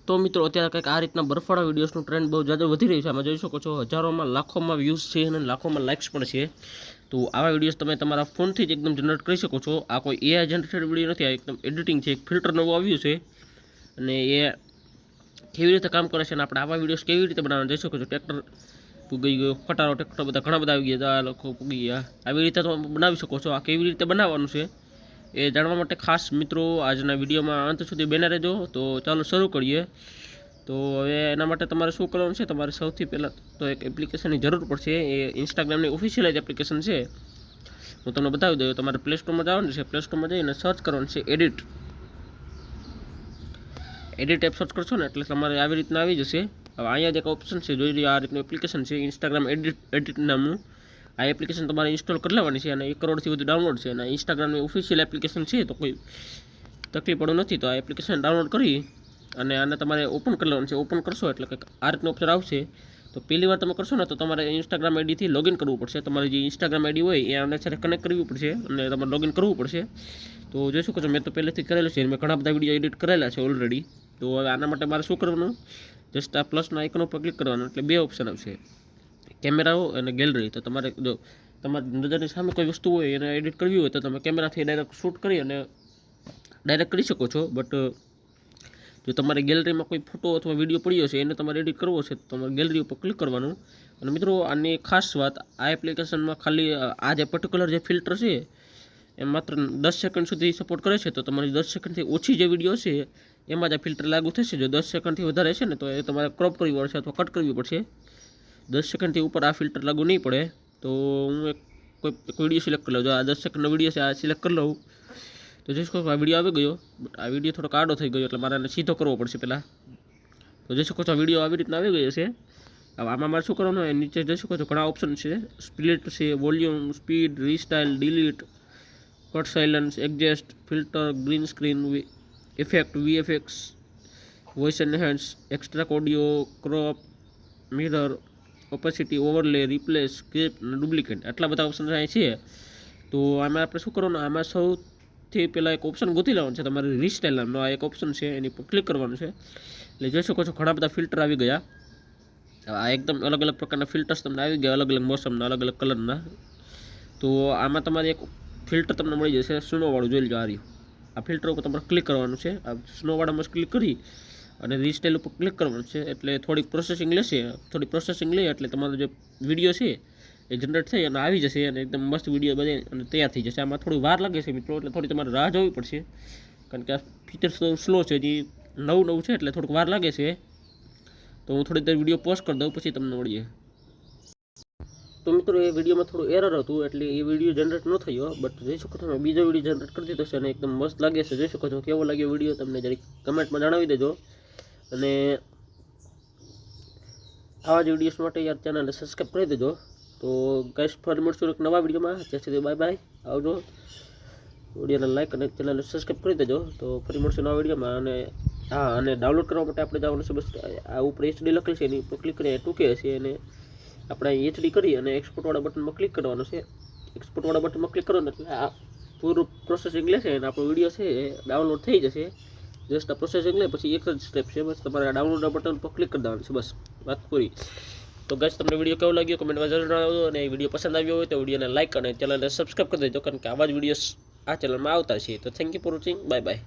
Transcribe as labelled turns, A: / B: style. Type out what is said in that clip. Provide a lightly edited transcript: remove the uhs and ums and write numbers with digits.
A: तो मित्रों अत्यारे कंईक आ रीतना बर्फाळा विडियोसनुं ट्रेंड बहुत ज़्यादा वधी रह्युं छे। आमां जोई शको छो हजारों में लाखों में व्यूज छे अने लाखों में लाइक्स पण छे। तो आवा विडियोस तमे तमारा फोनथी ज एकदम जनरेट करी शको छो। आ कोई एआई जनरेटेड विडियो नथी, आ एकदम एडिटिंग छे। एक फिल्टर नवुं आव्युं छे अने ए केवी रीते काम करे छे अने आपणे आवा विडियोस केवी रीते बनाववाना जोई शको छो। ट्रेक्टर पूगी गयो, खटारो ट्रेक्टर बधा घणा बधा આવી ગયા, લોકો પૂગી ગયા। આવી રીતે તમે બનાવી શકો છો। આ કેવી રીતે બનાવવાનું છે એ જાણવા માટે ખાસ મિત્રો આજના વિડીયોમાં અંત સુધી બને રહેજો। તો ચાલો શરૂ કરીએ। तो હવે એના માટે તમારે શું કરવાનું છે, તમારે સૌથી પહેલાં તો એક એપ્લિકેશનની જરૂર પડશે। એ ઇન્સ્ટાગ્રામની ઓફિશિયલ જ એપ્લિકેશન છે, હું તમને બતાવી દઉં। તમારે પ્લે સ્ટોરમાં જવાનું છે, પ્લે સ્ટોરમાં જઈને સર્ચ કરવાનું છે એડિટ એપ સર્ચ કરશો ને એટલે તમારે આવી રીતના આવી જશે। હવે અહીંયા જ એક ઓપ્શન છે, જોઈ લો આ રીતનું એપ્લિકેશન છે ઇન્સ્ટાગ્રામ એડિટ નામનું। આ એપ્લિકેશન તમારે ઇન્સ્ટોલ કરી લેવાની છે અને 1 કરોડથી વધુ ડાઉનલોડ છે અને ઇન્સ્ટાગ્રામની ઓફિશિયલ એપ્લિકેશન છે, તો કોઈ તકલીફ પડવું નથી। તો આ એપ્લિકેશન ડાઉનલોડ કરી અને આને તમારે ઓપન કરી લેવાનું છે। ઓપન કરશો એટલે કંઈક આ રીતનું ઓપ્શન આવશે। તો પહેલી વાર તમે કરશો ને તો તમારે ઇન્સ્ટાગ્રામ આઈડીથી લોગિન કરવું પડશે। તમારી જે ઇન્સ્ટાગ્રામ આઈડી હોય એ આને સાથે કનેક્ટ કરવી પડશે અને તમારે લોગિન કરવું પડશે। તો જોઈ શકો છો મેં તો પહેલેથી કરેલું છે, મેં ઘણા બધા વિડીયો એડિટ કરેલા છે ઓલરેડી। તો હવે આના માટે મારે શું કરવાનું, જસ્ટ આ પ્લસના આઇકન ઉપર ક્લિક કરવાનું એટલે બે ઓપ્શન આવશે, કેમેરાઓ અને ગેલેરી। તો તમારે જો તમારી નજરની સામે કોઈ વસ્તુ હોય એને એડિટ કરવી હોય તો તમે કેમેરાથી ડાયરેક્ટ શૂટ કરી અને ડાયરેક્ટ કરી શકો છો। બટ જો તમારે ગેલેરીમાં કોઈ ફોટો અથવા વિડીયો પડ્યો છે એને તમારે એડિટ કરવો છે તો તમારે ગેલેરી ઉપર ક્લિક કરવાનું। અને મિત્રો આની ખાસ વાત, આ એપ્લિકેશનમાં ખાલી આ જે પર્ટિક્યુલર જે ફિલ્ટર છે એ માત્ર 10 સેકન્ડ સુધી સપોર્ટ કરે છે। તો તમારી 10 સેકન્ડથી ઓછી જે વિડીયો છે એમાં જ આ ફિલ્ટર લાગુ થશે। જો 10 સેકન્ડથી વધારે છે ને તો એ તમારે ક્રોપ કરવી પડશે અથવા કટ કરવી પડશે। 10 સેકન્ડથી ઉપર આ ફિલ્ટર લાગુ નહીં પડે। તો હું કોઈ વિડીયો સિલેક્ટ કરી લઉં, જો આ 10 સેકન્ડનો વિડીયો છે આ સિલેક્ટ કરી લઉં તો જોઈ શકો આ વિડીયો આવી ગયો, બટ આ વિડીયો થોડોક આડો થઈ ગયો એટલે મારે આને સીધો કરવો પડશે પહેલાં। તો જોઈ શકો છો આ વિડીયો આવી રીતના આવી ગયો છે। હવે આમાં મારે શું કરવાનું હોય, નીચે જોઈ શકો છો ઘણા ઓપ્શન છે, સ્પ્લિટ છે, volume, speed, restyle, delete, cut silence, adjust, filter, green screen, effect, VFX, voice enhance, extra audio, crop, mirror, opacity, overlay, replace, script અને ડુપ્લિકેટ, આટલા બધા ઓપ્શન અહીં છે। તો આમાં આપણે શું કરવાનું, આમાં સૌથી પહેલાં એક ઓપ્શન ગોતી લેવાનું છે, તમારે રીસ્ટાઇલ નામનો આ એક ઓપ્શન છે, એની પર ક્લિક કરવાનું છે એટલે જોઈ શકો છો ઘણા બધા ફિલ્ટર આવી ગયા। આ એકદમ અલગ અલગ પ્રકારના ફિલ્ટર્સ તમને આવી ગયા, અલગ અલગ મોસમના, અલગ અલગ કલરના। તો આમાં તમારે એક ફિલ્ટર તમને મળી જશે સ્નોવાળું, જોઈ લો આ રહ્યું। આ ફિલ્ટર ઉપર તમારે ક્લિક કરવાનું છે, આ સ્નોવાળામાં ક્લિક કરી અને રીસ્ટાઇલ ઉપર ક્લિક કરવાનું છે એટલે થોડીક પ્રોસેસિંગ લેશે। થોડી પ્રોસેસિંગ લે એટલે તમારો જે વિડીયો છે એ જનરેટ થઈ અને આવી જશે અને એકદમ મસ્ત વિડીયો બને અને તૈયાર થઈ જશે। આમાં થોડી વાર લાગે છે મિત્રો, એટલે થોડી તમારે રાહ જોવી પડશે કારણ કે આ ફીચર સ્લો છે, જે નવું છે એટલે થોડુંક વાર લાગે છે। તો હું થોડી દેર વિડીયો પોઝ કરી દઉં પછી તમને મળીએ। તો મિત્રો એ વિડીયોમાં થોડું એરર હતું એટલે એ વિડીયો જનરેટ ન થયો, બટ જોઈ શકો છો મેં બીજો વિડીયો જનરેટ કરી દીધો છે અને એકદમ મસ્ત લાગે છે। જોઈ શકો છો કેવો લાગ્યો વિડીયો તમને જરીક કમેન્ટમાં જણાવી દેજો। અને આવા જ વિડીયોઝ માટે યાર ચેનલને સબસ્ક્રાઈબ કરી દેજો। તો ગાઈસ ફરી મળશું એક નવા વિડીયોમાં, ત્યાં સુધી બાય બાય, આવજો। વિડીયોને લાઈક અને ચેનલને સબસ્ક્રાઈબ કરી દેજો। તો ફરી મળશું નવા વિડીયોમાં। અને હા, અને ડાઉનલોડ કરવા માટે આપણે જવાનું છે, બસ આ ઉપર એચડી લખેલ છે એની ઉપર ક્લિક કરીને 2K હશે અને આપણે એચડી કરી અને એક્સપોર્ટવાળા બટનમાં ક્લિક કરવાનું છે। એક્સપોર્ટવાળા બટનમાં ક્લિક કરવાનું એટલે આ પૂરું પ્રોસેસિંગ લેશે અને આપણો વિડીયો છે એ ડાઉનલોડ થઈ જશે। જસ્ટ આ પ્રોસેસિંગ લે પછી એક જ સ્ટેપ છે, બસ તમારે ડાઉનલોડ બટન પર ક્લિક કરી દેવાનું છે, બસ વાત પૂરી। તો ગાઈસ તમને વિડીયો કેવો લાગ્યો કમેન્ટમાં જરૂર જણાવજો અને વિડીયો પસંદ આવ્યો હોય તો વિડીયોને લાઈક અને ચેનલને સબસ્ક્રાઈબ કરી દેજો કારણ કે આવા જ વિડીયોઝ આ ચેનલમાં આવતા છે। તો thank you for watching, bye bye.